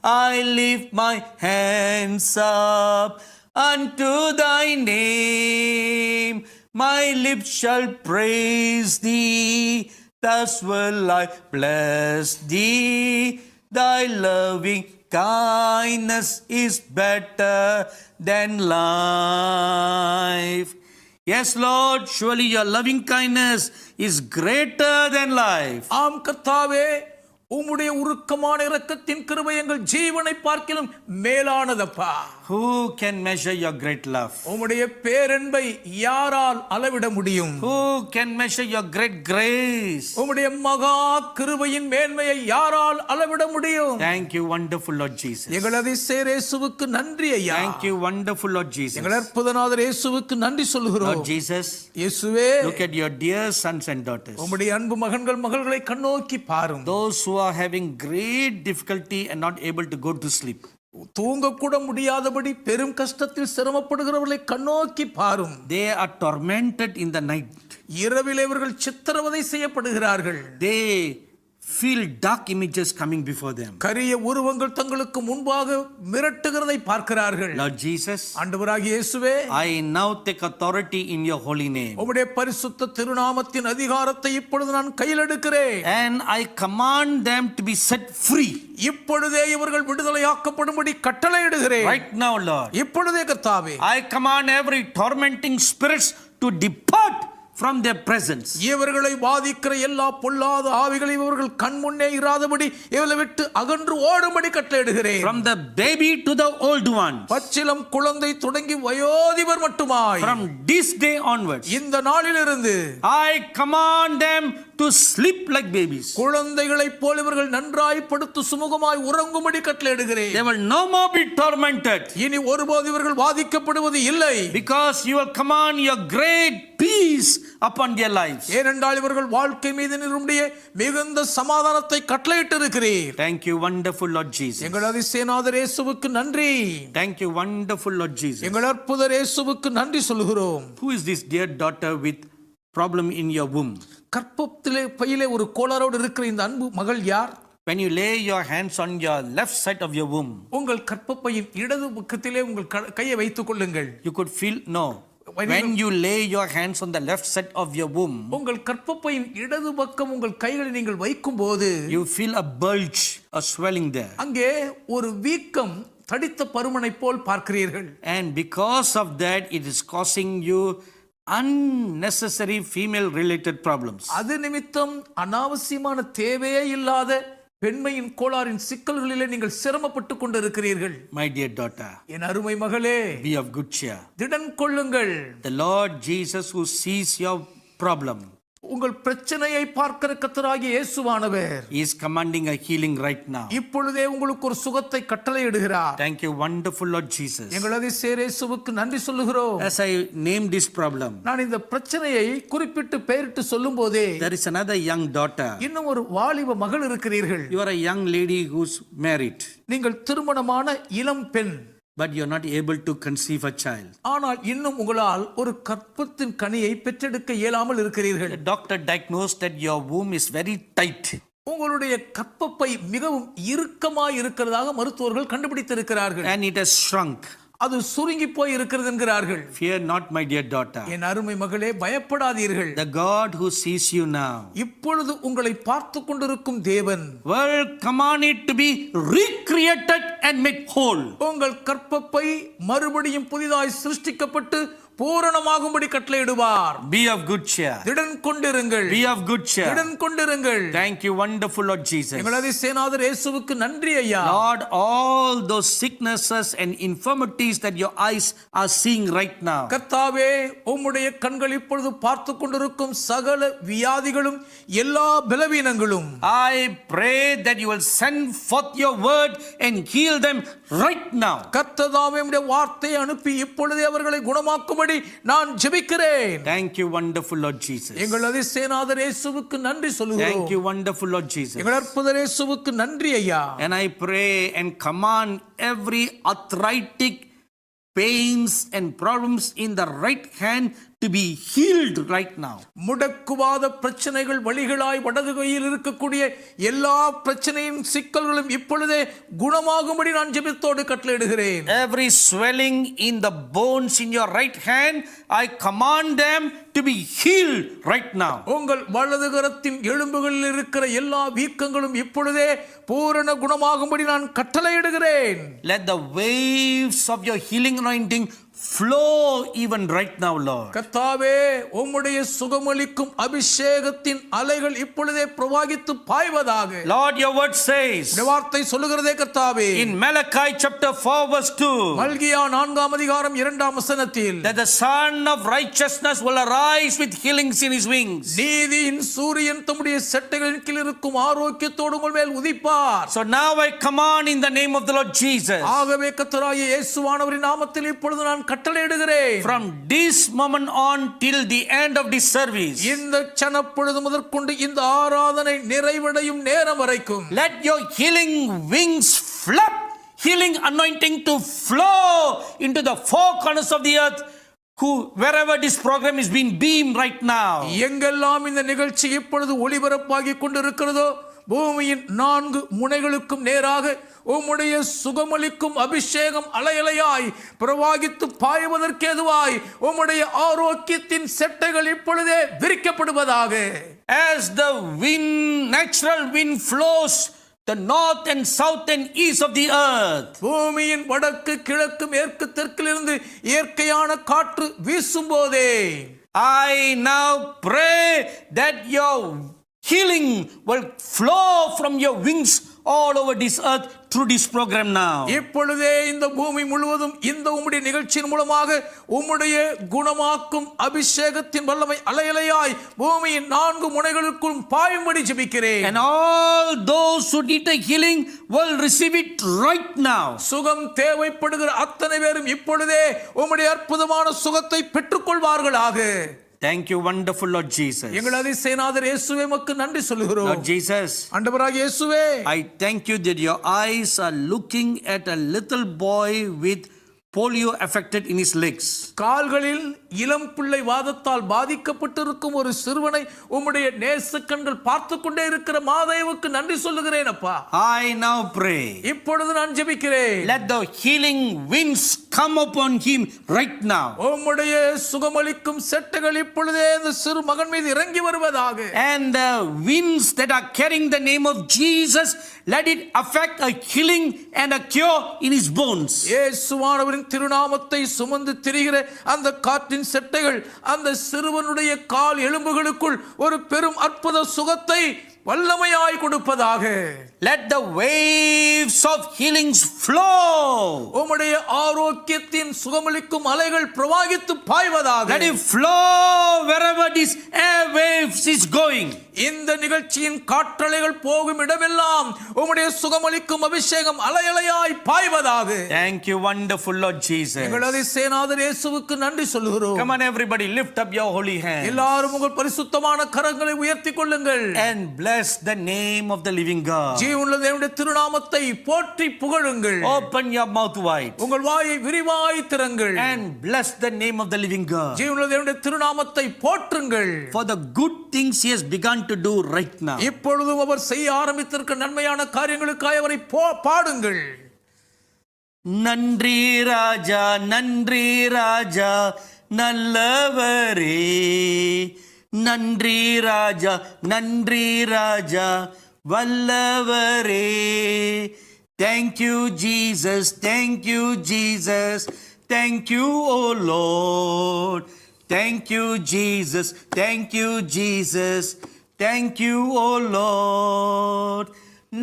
I lift my hands up unto thy name. My lips shall praise thee, thus will I bless thee. Thy loving kindness is better than life. Yes, Lord, surely your loving kindness is greater than life. ஆம் கர்த்தாவே, உம்முடைய உருக்கமான இரக்கத்தின் கிருபை எங்கள் ஜீவனை பார்க்கிலும் மேலானதப்பா. Who can measure your great love? உம்முடைய பேரன்பை யாரால் அளவிட முடியும்? Who can measure your great grace? உம்முடைய மகா கிருபையின் மேன்மையை யாரால் அளவிட முடியும்? Thank you, wonderful Lord Jesus. எங்கள் அதிசயர் இயேசுவுக்கு நன்றி ஐயா. Thank you, wonderful Lord Jesus. எங்கள் அற்புதநாதர் இயேசுவுக்கு நன்றி சொல்கிறோம். Lord Jesus, இயேசுவே, look at your dear sons and daughters. உம்முடைய அன்பு மகன்கள் மகள்களை கண்ணோக்கி பாரும். Those who are having great difficulty and not able to go to sleep. தூங்க கூட முடியாதபடி பெரும் கஷ்டத்தில் சிரமப்படுகிறவர்களை கண்ணோக்கி பாரும். They are tormented in the night. இரவில் இவர்கள் சித்திரவதை செய்யப்படுகிறார்கள். They feel dark images coming before them. கரிய உருவங்கள் தங்களுக்கு முன்பாக மிரட்டுகிறதை பார்க்கிறார்கள். Lord Jesus, ஆண்டவராகிய இயேசுவே, I now take authority in your holy name. உம்முடைய பரிசுத்த திருநாமத்தின் அதிகாரத்தை இப்பொழுது நான் கையில் எடுக்கிறேன். And I command them to be set free. இப்பொழுதே இவர்கள் விடுதலையாக்கப்படும்படி கட்டளையிடுகிறேன். Right now, Lord. இப்பொழுதே கர்த்தாவே, I command every tormenting spirits to depart from their presence. இவர்களை பாதிக்கிற எல்லா பொல்லாத ஆவிகளை இவர்கள் கண் முன்னே இராதபடி இவளை விட்டு அகன்று ஓடும்படி கட்டளையிடுகிறேன். From the baby to the old one. பச்சிலம் குழந்தை தொடங்கி வயோதிபர் மட்டுமாய். From this day onwards. இந்த நாளிலிருந்து I command them to sleep like babies. குழந்தைகளைப் போல இவர்கள் நன்றாய் படுத்து சுமுகமாய் உறங்கும்படி கட்டளையிடுகிறேன். They will no more be tormented. இனி ஒருபோது இவர்கள் பாதிக்கப்படுவது இல்லை. Because you will command your great peace upon their lives. ஏனென்றால் இவர்கள் வாழ்க்கை மீது நிறும்பிய மிகுந்த சமாதானத்தை கட்டளையிட்டு இருக்கிறீர். Thank you, wonderful Lord Jesus. எங்கள் அதிசயநாதர் இயேசுவுக்கு நன்றி. Thank you, wonderful Lord Jesus. எங்கள் அற்புதர் இயேசுவுக்கு நன்றி சொல்கிறோம். Who is this dear daughter with problem in your womb? கற்பத்திலே பையிலே ஒரு கோளாரோடு இருக்கிற இந்த அன்பு மகள் யார்? When you lay your hands on your left side of your womb, உங்கள் கற்பப்பையின் இடது பக்கத்திலே உங்கள் கையை வைத்துக் கொள்ளுங்கள். you could feel when you lay your hands on the left side of your womb, உங்கள் கற்பப்பையின் இடது பக்கம் உங்கள் கைகளை நீங்கள் வைக்கும்போது you feel a bulge, a swelling there. அங்கே ஒரு வீக்கம் தடித்த பருமனை போல் பார்க்கிறீர்கள். And because of that, it is causing you unnecessary female related problems. அது நிமித்தம் அனாவசியமான தேவையே இல்லாத பெண்மையின் கோளாறின் சிக்கல்களிலே நீங்கள் சிரமப்பட்டு கொண்டிருக்கிறீர்கள். My dear daughter, என் அருமை மகளே, be of good cheer. திடன் கொள்ளுங்கள். The Lord Jesus, who sees your problem, உங்கள் பிரச்சனையை பார்க்கிற கர்த்தராகிய இயேசுவானவர் He is commanding a healing right now. இப்பொழுதே உங்களுக்கு ஒரு சுகத்தை கட்டளையிடுகிறார். Thank you, wonderful Lord Jesus. எங்கள் அதிசயர் இயேசுவுக்கு நன்றி சொல்லுகிறோம். As I name this problem, நான் இந்த பிரச்சனையை குறிப்பிட்டு பெயரிட்டு சொல்லும் போதே there is another young daughter. இன்னும் ஒரு வாலிப மகள் இருக்கிறீர்கள். You are a young lady who's married, நீங்கள் திருமணமான இளம் பெண். but you're not able to conceive a child. ஆனால் இன்னும் உங்களால் ஒரு கற்பத்தின் கனியை பெற்றெடுக்க இயலாமல் இருக்கிறீர்கள். The doctor diagnosed that your womb is very tight. உங்களுடைய கற்பப்பை மிகவும் இறுக்கமாய் இருக்கிறதாக மருத்துவர்கள் கண்டுபிடித்திருக்கிறார்கள். And it has shrunk. அது சுருங்கி போய் இருக்கிறது என்கிறார்கள். Fear not, my dear daughter. என் அருமை மகளே, பயப்படாதீர்கள். The God who sees you now இப்பொழுது உங்களை பார்த்து கொண்டிருக்கும் தேவன் will command it to be recreated and made whole. உங்கள் கற்பப்பை மறுபடியும் புதிதாய் சிருஷ்டிக்கப்பட்டு பூரணமாகும்படி கட்டளையிடுவார். Be of good cheer. திடன் கொண்டிருங்கள். Be of good cheer. திடன் கொண்டிருங்கள். Thank you, wonderful Lord Jesus. எங்கள் அதிசயநாதர் இயேசுவுக்கு நன்றி ஐயா. Lord, all those sicknesses and infirmities that your eyes are seeing right now, கர்த்தாவே, உம்முடைய கண்கள் இப்பொழுது பார்த்து கொண்டிருக்கும் சகல வியாதிகளும் எல்லா பலவீனங்களும் I pray that you will send forth your word and heal them right now. கர்த்ததாவே உம்முடைய வார்த்தையை அனுப்பி இப்பொழுதே அவர்களை குணமாக்கும்படி நான் ஜெபிக்கிறேன். Thank you, wonderful Lord Jesus. எங்கள் அதிசயநாதர் இயேசுவுக்கு நன்றி சொல்கிறோம். Thank you, wonderful Lord Jesus. எங்கள் அற்புதர் இயேசுவுக்கு நன்றி ஐயா. And I pray and command every arthritic pains and problems in the right hand to be healed right now. முடக்குவாத பிரச்சனைகள் வழிகளாய் வடது கையில் இருக்கக்கூடிய எல்லா பிரச்சனையின் சிக்கல்களும் இப்பொழுதே குணமாகும்படி நான் ஜெபத்தோடு கட்டளையிடுகிறேன். Every swelling in the bones in your right hand, I command them to be healed right now. உங்கள் வலது கரத்தின் எலும்புகளில் இருக்கிற எல்லா வீக்கங்களும் இப்பொழுதே பூரண குணமாகும்படி நான் கட்டளையிடுகிறேன். Let the waves of your healing anointing flow even right now, Lord. கர்த்தாவே, உம்முடைய சுகமளிக்கும் அபிஷேகத்தின் அலைகள் இப்பொழுதே பிரவாகித்து பாய்வதாக. Lord, your word says இந்த வார்த்தை சொல்லுகிறதே கர்த்தாவே, in Malachi chapter 4 verse 2, மல்கியா 4ஆம் அதிகாரம் 2ஆம் வசனத்தில், that the Son of Righteousness will arise with healings in his wings. நீதியின் சூரியன் தம்முடைய செட்டைகளின் கீழ் இருக்கும் ஆரோக்கியத்தோடு உங்கள் மேல் உதிப்பார். So now I command in the name of the Lord Jesus, ஆகவே கர்த்தராகிய இயேசுவானவரின் நாமத்தில் இப்பொழுது நான் கட்டளையிடுகிறேன். from this moment on till the end of this service, இந்த சனப்பொழுது முதற்கொண்டு இந்த ஆராதனை நிறைவடையும் நேரம் வரைக்கும், let your healing wings flap, healing anointing to flow into the four corners of the earth, wherever this program is being beamed right now. எங்கெல்லாம் இந்த நிகழ்ச்சி இப்பொழுது ஒளிபரப்பாகி கொண்டிருக்கிறதோ, பூமியின் 4 முனைகளுக்கும் நேராக உம்முடைய சுகமளிக்கும் அபிஷேகம் அலையலையாய் பிரவாகித்து பாய்வதற்கேதுவாய் உம்முடைய ஆரோக்கியத்தின் செட்டைகள் இப்பொழுதே விரிக்கப்படுவதாக. As the wind, natural wind flows the north and south and east of the earth, பூமியின் வடக்கு கிழக்கு மேற்கு தெற்கிலிருந்து இயற்கையான காற்று வீசும் போதே, I now pray that your healing will flow from your wings all over this earth through this program now. இப்பொழுதே இந்த பூமி முழுவதும் இந்த உம்முடைய நிகழ்ச்சியின் மூலமாக உம்முடைய குணமாக்கும் அபிஷேகத்தின் வல்லமை அலையலையாய் பூமியின் 4 முனைகளுக்குள் பாயும்படி ஜெபிக்கிறேன். And all those who need the healing will receive it right now. சுகம் தேவைப்படுகிற அத்தனை பேரும் இப்பொழுதே உம்முடைய அற்புதமான சுகத்தை பெற்றுக்கொள்வார்களாக. Thank you, wonderful Lord Jesus. எங்கள் அதிசயநாதர் இயேசுவே, உமக்கு நன்றி சொல்லுகிறோம். Lord Jesus, ஆண்டவராகிய இயேசுவே, I thank you that your eyes are looking at a little boy with polio affected in his legs. கால்களில் இளம் பிள்ளை வாதத்தால் பாதிக்கப்பட்டிருக்கும் ஒரு சிறுவனை உம்முடைய நேசக்கண்கள் பார்த்து கொண்டே இருக்கிற மாதேவுக்கு நன்றி சொல்லுகிறேன் அப்பா. I now pray, இப்பொழுது நான் ஜெபிக்கிறேன், let the healing winds come upon him right now. உம்முடைய சுகமளிக்கும் செட்டைகள் இப்பொழுதே இந்த சிறு மகன் மீது இறங்கி வருவதாக. And the winds that are carrying the name of Jesus, let it affect a healing and a cure in his bones. இயேசுவானவரின் திருநாமத்தை சுமந்து திரிகிற அந்த காற்றின் செட்டைகள் அந்த சிறுவனுடைய கால் எலும்புகளுக்குள் ஒரு பெரும் அற்புத சுகத்தை வல்லமையாய் கொடுப்பதாக. Let the waves of healings flow. உம்முடைய ஆரோக்கியத்தின் சுகமளிக்கும் அலைகள் பிரவாகித்து பாய்வதாக. Let it flow wherever this air waves is going. இந்த நிகழ்ச்சியின் காற்றலைகள் போகும் இடமெல்லாம் உம்முடைய சுகமளிக்கும் அபிஷேகம் அலையலையாய் பாய்வதாக. Thank you, wonderful Lord Jesus. எங்கள் அதிசயநாதர் இயேசுவுக்கு நன்றி சொல்லுகிறோம். Come on, everybody, lift up your holy hand எல்லாரும் உங்கள் பரிசுத்தமான கரங்களை உயர்த்திக் கொள்ளுங்கள். and bless the name of the living God. ஜீவனுள்ள தேவனுடைய திருநாமத்தை போற்றி புகழுங்கள். Open your mouth wide உங்கள் வாயை விரிவாய் திறங்கள் and bless the name of the living God ஜீவனுள்ள தேவனுடைய திருநாமத்தை போற்றுங்கள். for the good things he has begun to do right now. இப்பொழுதும் அவர் செய்ய ஆரம்பித்திருக்கிற நன்மையான காரியங்களுக்காக அவரை பாடுங்கள். நன்றி ராஜா, நன்றி ராஜா, நல்லவரே. நன்றி ராஜா, நன்றி ராஜா, வல்லவரே. Thank you, Jesus. Thank you, Jesus. Thank you, oh Lord. Thank you, Jesus. Thank you, Jesus. Thank you, oh Lord.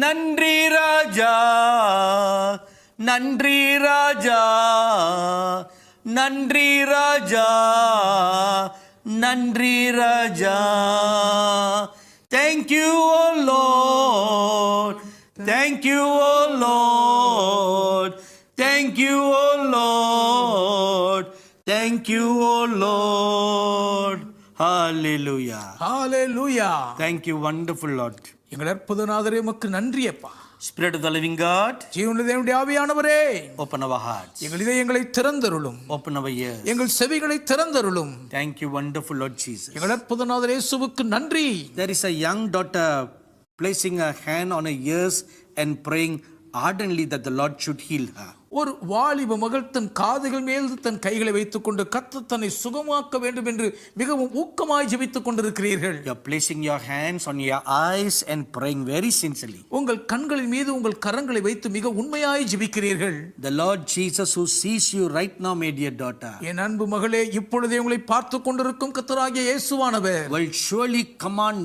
நன்றி ராஜா, நன்றி ராஜா, நன்றி ராஜா, நன்றி ராஜா. Thank you, oh Lord. Thank you, oh Lord. Thank you, oh Lord. Thank you, oh Lord. Hallelujah. Hallelujah. Thank you, wonderful Lord. எங்கள் அற்புதநாதரே, உமக்கு நன்றி அப்பா. Spirit of the living God, ஜீவனுள்ள தேவனுடைய ஆவியானவரே, open our hearts, எங்கள் இதயங்களை திறந்தருளும், open our ears. எங்கள் செவிகளை திறந்தருளும். Thank you, wonderful Lord Jesus. எங்கள் அற்புதநாதர் இயேசுவுக்கு நன்றி. There is a young daughter placing her hand on her ears and praying ardently that the Lord should heal her. ஒரு வாலிப மகள் தன் காதுகள் மேல் தன் கைகளை வைத்துக் கொண்டு கர்த்தர் தன்னை சுகமாக்க வேண்டும் என்று மிகவும் ஊக்கமாய் ஜெபித்துக் கொண்டிருக்கிறீர்கள். You are placing your hands on your eyes and praying very sincerely. உங்கள் கண்களின் மீது உங்கள் கரங்களை வைத்து மிக உண்மையாய் ஜெபிக்கிறீர்கள். The Lord Jesus who sees you right now, my dear daughter, என் அன்பு மகளே, இப்பொழுதே உங்களை பார்த்துக் கொண்டிருக்கும் கர்த்தராகிய இயேசுவானவர் will surely command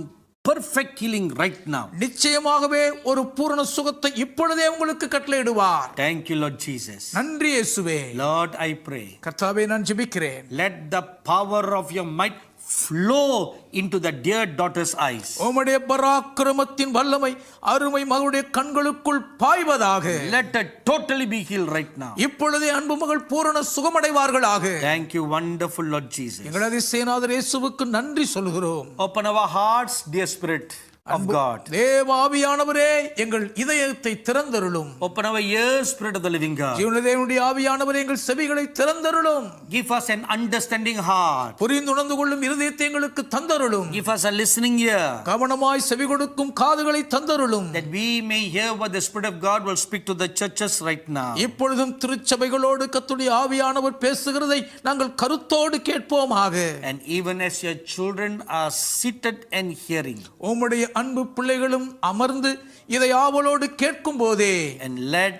perfect healing right now. நிச்சயமாகவே ஒரு பூரண சுகத்தை இப்பொழுதே உங்களுக்கு கட்டளையிடுவார். Thank you, Lord Jesus. நன்றி இயேசுவே. Lord, I pray, கர்த்தாவே, நான் ஜெபிக்கிறேன். let the power of your might flow into the dear daughter's eyes. உம்முடைய பராக்கிரமத்தின் வல்லமை அருமை மகளுடைய கண்களுக்குள் பாய்வதாக. Let her totally be healed right now. இப்பொழுதே அன்பு மகள் பூரண சுகமடைவார்களாக. Thank you, wonderful Lord Jesus. எங்கள் அதிசயநாதர் இயேசுவுக்கு நன்றி சொல்கிறோம். Open our hearts, dear Spirit of God. தேவ ஆவியானவரே, எங்கள் இதயத்தை திறந்தருளும். Open our ears, Spirit of the living God. ஜீவனுள்ள தேவனுடைய ஆவியானவரே, எங்கள் செவிகளை திறந்தருளும். Give us an understanding heart. புரிந்துணர்ந்து கொள்ளும் இருதயத்தை எங்களுக்கு தந்தருளும். Give us a listening ear, கவனமாய் செவி கொடுக்கும் காதுகளை தந்தருளும். that we may hear what the Spirit of God will speak to the churches right now. இப்பொழுதும் திருச்சபைகளோடு கர்த்தருடைய ஆவியானவர் பேசுகிறதை நாங்கள் கருத்தோடு கேட்போமாக. And even as your children are seated and hearing, உம்முடைய அன்பு பிள்ளைகளும் அமர்ந்து இதை ஆவலோடு கேட்கும் போதே, and let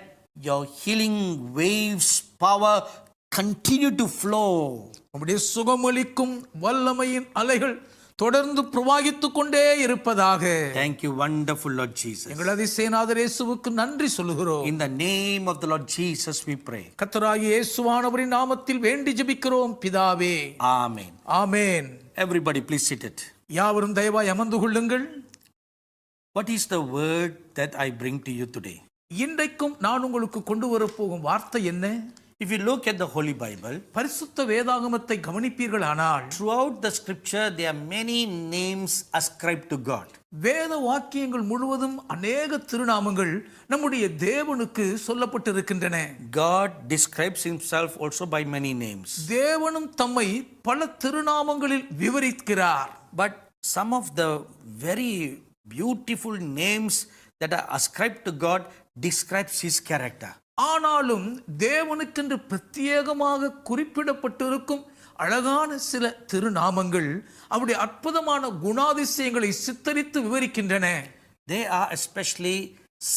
your healing waves power continue to flow. உம்முடைய சுகமளிக்கும் வல்லமையின் அலைகள் தொடர்ந்து பிரவாகித்துக் கொண்டே இருப்பதாக. Thank you, wonderful Lord Jesus. எங்கள் அதிசயநாதர் இயேசுவுக்கு நன்றி சொல்லுகிறோம். In the name of the Lord Jesus we pray. கர்த்தராகிய இயேசுவானவரின் நாமத்தில் வேண்டி ஜெபிக்கிறோம் பிதாவே. Amen. Amen. Everybody please sit it. யாவரும் தயவாய் அமர்ந்து கொள்ளுங்கள். What is the word that I bring to you today? இன்றைக்கும் நான் உங்களுக்கு கொண்டு வரப்போகும் வார்த்தை என்ன? If you look at the Holy Bible, பரிசுத்த வேதாகமத்தை கவனிப்பீர்களானால், throughout the scripture there are many names ascribed to God. வேத வாக்கியங்கள் முழுவதும் அநேக திருநாமங்கள் நம்முடைய தேவனுக்கு சொல்லப்பட்டிருக்கின்றன. God describes himself also by many names. தேவனும் தம்மை பல திருநாமங்களில் விவரிக்கிறார். But some of the very beautiful names that are ascribed to God describes his character. ஆனாலும் தேவனுக்கென்று பிரத்யேகமாக குறிப்பிடப்பட்டிருக்கும் அழகான சில திருநாமங்கள் அவருடைய அற்புதமான குணாதிசயங்களை சித்தரித்து விவரிக்கின்றன. There are especially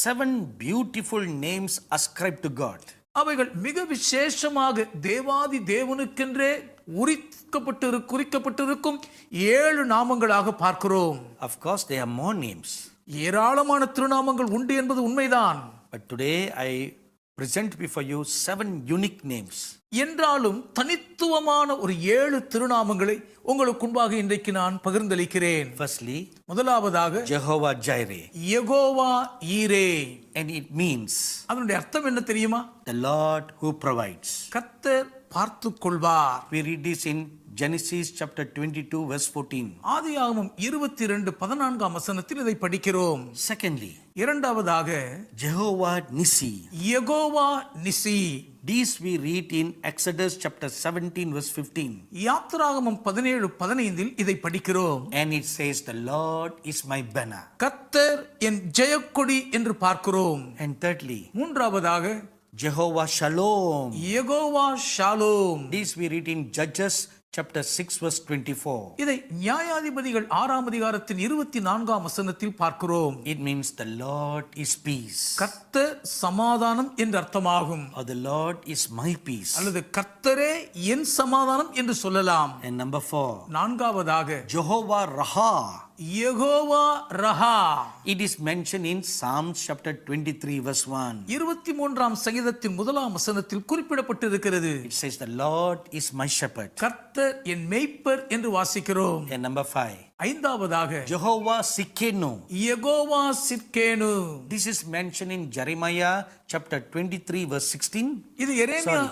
7 beautiful names ascribed to God. அவைகள் மிக விசேஷமாக தேவாதி தேவனுக்கென்றே குறிக்கப்பட்டிருக்கும் 7 நாமங்களாக பார்க்கிறோம். Of course there are more names. ஏராளமான திருநாமங்கள் உண்டு என்பது உண்மைதான். But today I present before you 7 unique names. என்றாலும் தனித்துவமான ஒரு 7 திருநாமங்களை உங்களுக்கு முன்பாக இன்றைக்கு நான் பகிர்ந்தளிக்கிறேன். Firstly, முதலாவதாக Jehovah Jireh. யெகோவா ஈரே. And it means அதனுடைய அர்த்தம் என்ன தெரியுமா? the Lord who provides. கர்த்தர் பார்த்துக் கொள்வார். We read this in Genesis chapter 22 verse 14. ஆதியாகமம் 22:14 வசனத்தில் இதை படிக்கிறோம். Secondly, இரண்டாவதாக Jehovah Nissi. Jehovah நிசி. These we read in Exodus chapter 17 verse 15. யாத்திராகமம் 17:15 இதை படிக்கிறோம். And it says, the Lord is my banner. கர்த்தர் என் ஜெயக்கொடி என்று பார்க்கிறோம். And thirdly, மூன்றாவதாக Jehovah Shalom. Jehovah Shalom. This we read in Judges chapter 6 verse 24. இதை நியாயாதிபதிகள் 6ஆம் அதிகாரத்தின் 24ஆம் வசனத்தில் பார்க்கிறோம். It means the Lord is peace. கர்த்தர் சமாதானம் என்று அர்த்தமாகும். Or the Lord is my peace. அல்லது கர்த்தரே என் சமாதானம் என்று சொல்லலாம். And number 4, நான்காவதாக Jehovah Raha. Jehovah Raha. It is mentioned in Psalms chapter 23 verse 1. 23ஆம் சங்கீதத்தின் 1ஆம் வசனத்தில் குறிப்பிடப்பட்டிருக்கிறது. It says, the Lord is my shepherd. கர்த்தர் என் மேய்ப்பர் என்று வாசிக்கிறோம். And number 5, ஐந்தாவதாக Jehovah Sikkenu. Jehovah சிற்கேனு. This is mentioned in Jeremiah chapter 23 verse 16. இது எரேமியா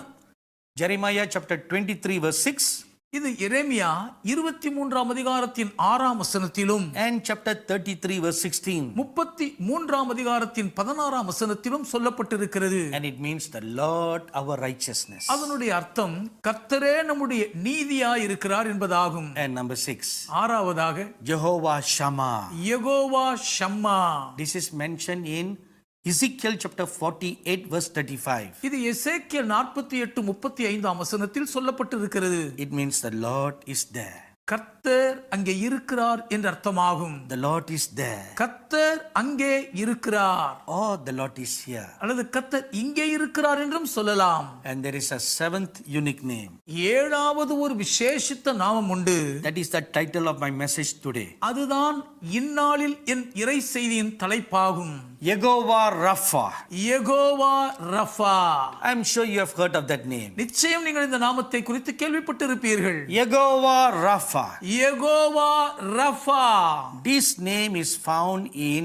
Jeremiah chapter 23 verse 6. இது எரேமியா 23ஆம் அதிகாரத்தின் 6ஆம் வசனத்திலும் and chapter 33 verse 16. 33ஆம் அதிகாரத்தின் 16ஆம் வசனத்திலும் சொல்லப்பட்டிருக்கிறது. And it means the Lord our righteousness. அதனுடைய அர்த்தம் கர்த்தரே நம்முடைய நீதியாய் இருக்கிறார் என்பதாகும். And number 6, ஆறாவதாக Jehovah Shammah. Jehovah ஷம்மா. This is mentioned in Ezekiel chapter 48 verse 35. இது எசேக்கியேல் 48:35ஆம் வசனத்தில் சொல்லப்பட்டிருக்கிறது. It means the Lord is there. கர்த்தர் அங்கே இருக்கிறார் என்று அர்த்தமாகும். The Lord is there. கர்த்தர் அங்கே இருக்கிறார் Oh, the Lord is here. அல்லது கர்த்தர் இங்கே இருக்கிறார் என்றும் சொல்லலாம். And there is a seventh unique name. ஏழாவது ஒரு விசேஷித்த நாமம் உண்டு. That is the title of my message today. அதுதான் இந்நாளில் என் இறை செய்தியின் தலைப்பாகும். Yehovah Rapha. Yehovah Rapha. I am sure you have heard of that name. நிச்சயம் நீங்கள் இந்த நாமத்தை குறித்து கேள்விப்பட்டிருப்பீர்கள். Yehovah Rapha. Yehovah Rapha. This name is found in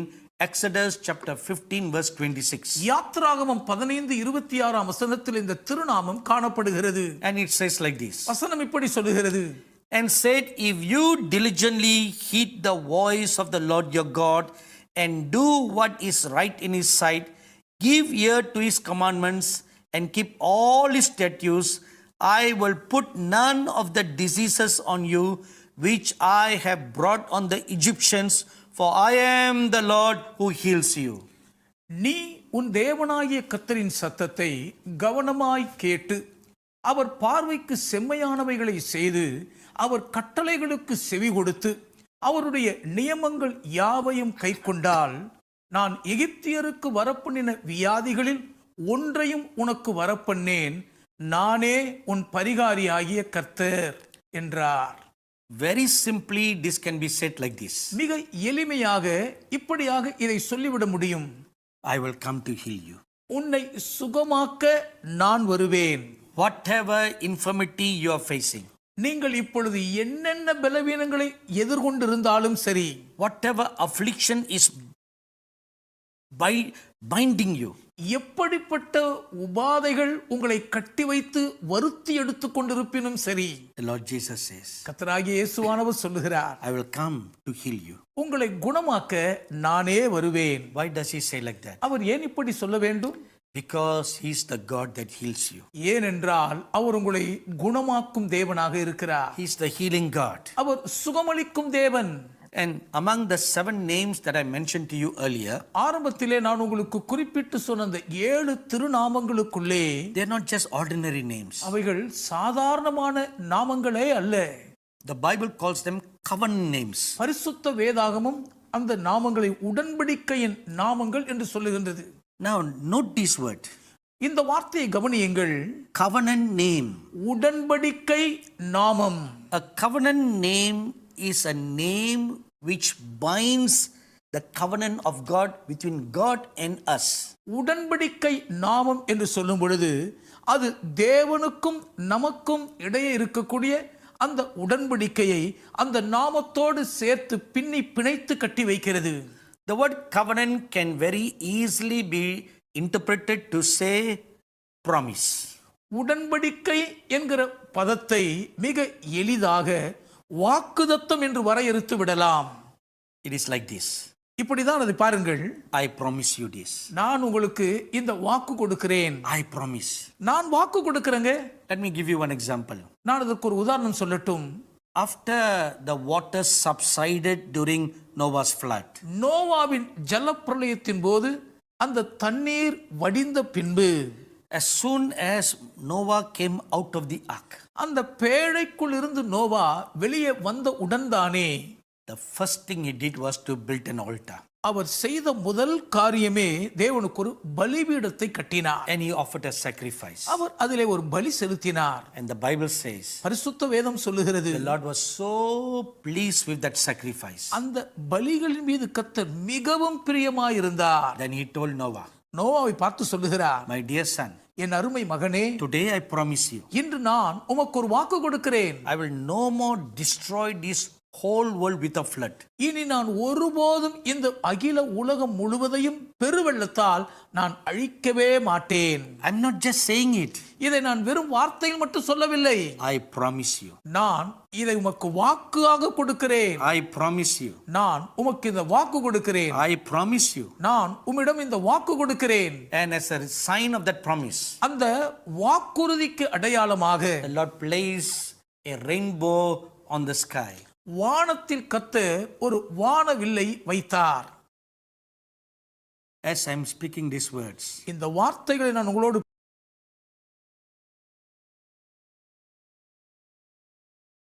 Exodus chapter 15 verse 26. யாத்ராகமம் 15:26ஆம் வசனத்தில் இந்த திருநாமம் காணப்படுகிறது. And it says like this. வசனம் இப்படி சொல்லுகிறது. And said, if you diligently heed the voice of the Lord your God and do what is right in his sight, give ear to his commandments and keep all his statutes, I will put none of the diseases on you which I have brought on the Egyptians, for I am the Lord who heals you. நீ உன் தேவனாகிய கர்த்தரின் சத்தத்தை கவனமாய் கேட்டு அவர் பார்வைக்கு செம்மையானவைகளை செய்து அவர் கட்டளைகளுக்கு செவி கொடுத்து அவருடைய நியமங்கள் யாவையும் கைக்கொண்டால் நான் எகிப்தியருக்கு வரப்பண்ணின வியாதிகளில் ஒன்றையும் உனக்கு வரப்பண்ணேன், நானே உன் பரிகாரியாகிய கர்த்தர் என்றார். Very simply, this can be said like this. மிக எளிமையாக இப்படியாக இதை சொல்லிவிட முடியும். I will come to heal you. உன்னை சுகமாக்க நான் வருவேன். Whatever infirmity you are facing, நீங்கள் இப்பொழுது என்னென்ன பலவீனங்களை எதிர்கொண்டிருந்தாலும் சரி, whatever affliction is binding you, எப்படிப்பட்ட உபாதைகள் உங்களை கட்டி வைத்து வருத்தி எடுத்துக் கொண்டிருப்பினும் சரி, the Lord Jesus says, கர்த்தராகிய இயேசுவானவர் சொல்லுகிறார், I will come to heal you. உங்களை குணமாக்க நானே வருவேன். Why does he say like that? அவர் ஏன் இப்படி சொல்ல வேண்டும்? Because he is the God that heals you. ஏனென்றால் அவர் உங்களை குணமாக்கும் தேவனாக இருக்கிறார். He is the healing God. அவர் சுகமளிக்கும் தேவன். And among the 7 names that I mentioned to you earlier, ஆரம்பத்திலே நான் உங்களுக்கு குறிப்பிட்டு சொன்ன அந்த 7 திருநாமங்களுக்குள்ளே they are not just ordinary names. அவைகள் சாதாரணமான நாமங்களே அல்ல. The Bible calls them covenant names. பரிசுத்த வேதாகமம் அந்த நாமங்களை உடன்படிக்கையின் நாமங்கள் என்று சொல்லுகின்றது. Now note this word. இந்த வார்த்தையை கவனியுங்கள். Covenant name. உடன்படிக்கை நாமம். A covenant name is a name which binds the covenant of God between God and us. உடன்படிக்கை நாமம் என்று சொல்லும் பொழுது அது தேவனுக்கும் நமக்கும் இடையே இருக்கக்கூடிய அந்த உடன்படிக்கையை அந்த நாமத்தோடு சேர்த்து பின்னி பிணைத்து கட்டி வைக்கிறது. The word covenant can very easily be interpreted to say promise. உடன்படிக்கை என்கிற பதத்தை மிக எளிதாக வாக்குதத்தம் என்று வரையறுத்து விடலாம். It is like this. இப்படிதான் அதை பாருங்கள். I promise you this. நான் உங்களுக்கு இந்த வாக்கு கொடுக்கிறேன். I promise. நான் வாக்கு கொடுக்கிறேங்க. Let me give you one example. நான் அதற்கு ஒரு உதாரணம் சொல்லட்டும். After the water subsided during Noah's flood, நோவாவின் ஜலப்பிரளயத்தின் போது அந்த தண்ணீர் வடிந்த பின்பு, as soon as Noah came out of the ark, அந்த பேழைக்குள் இருந்து நோவா வெளியே வந்த உடன்தானே the first thing he did was to build an altar. அவர் செய்த முதல் காரியமே தேவனுக்கு ஒரு பலிபீடத்தை கட்டினார். And he offered a sacrifice. அவர் அதிலே ஒரு பலி செலுத்தினார். And the Bible says, பரிசுத்த வேதம் சொல்லுகிறது, the Lord was so pleased with that sacrifice. அந்த பலிகளின் மீது கர்த்தர் மிகவும் பிரியமாயிருந்தார். Then he told Noah, நோவாவை பார்த்து சொல்லுகிறார், my dear son, என் அருமை மகனே, today I promise you, இன்று நான் உமக்கு ஒரு வாக்கு கொடுக்கிறேன். I will no more destroy this whole world with a flood. இனி நான் ஒருபோதும் இந்த அகில உலகம் முழுவதையும் பெருவெள்ளத்தால் நான் அழிக்கவே மாட்டேன். I'm not just saying it. இதை நான் வெறும் வார்த்தையில் மட்டும் சொல்லவில்லை. I promise you. நான் இதை உமக்கு வாக்காக கொடுக்கிறேன். I promise you. நான் உமக்கு இந்த வாக்கு கொடுக்கிறேன். I promise you. நான் உம்மிடம் இந்த வாக்கு கொடுக்கிறேன். And as a sign of that promise, அந்த வாக்குறுதிக்கு அடையாளமாக the Lord placed a rainbow on the sky. வானத்தில் கர்த்தர் ஒரு வானவில்லை வைத்தார். As I'm speaking these words, இந்த வார்த்தைகளை நான் உங்களோடு